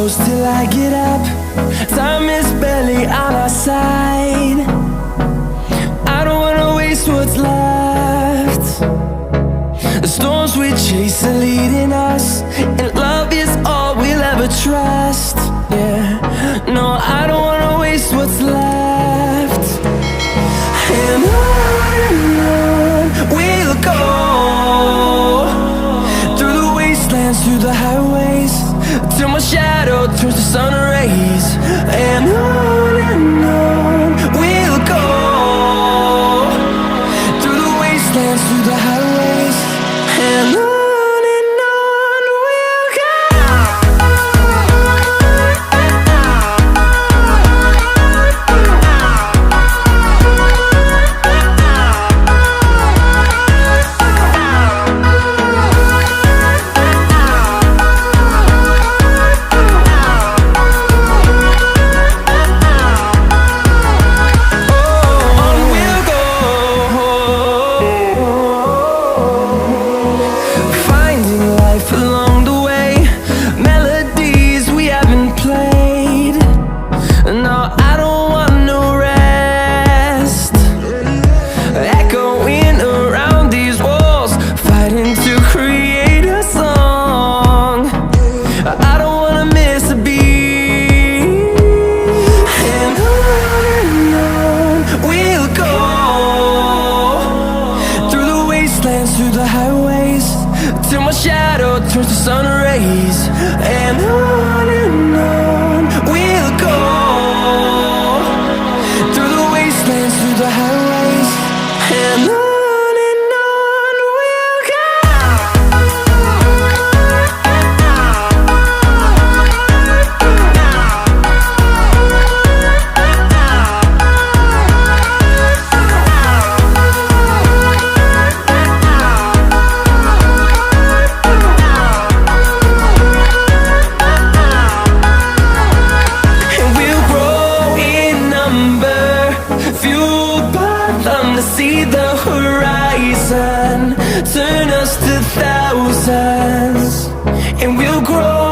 close till I get up. Time is barely on our side. I don't wanna waste what's left. The storms we chase are leading us, and love is all we'll ever trust. Yeah, no, I don't wanna waste what's left. And on we'll go, through the wastelands, through the highways, till my shadow turns to sun rays. And on we'll go, through the wastelands, through the highways, and on we'll go. Through the highways, till my shadow turns to sun rays. And on we'll go, through the wastelands, through the highways, and on we'll go. See the horizon turn us to thousands, and we'll grow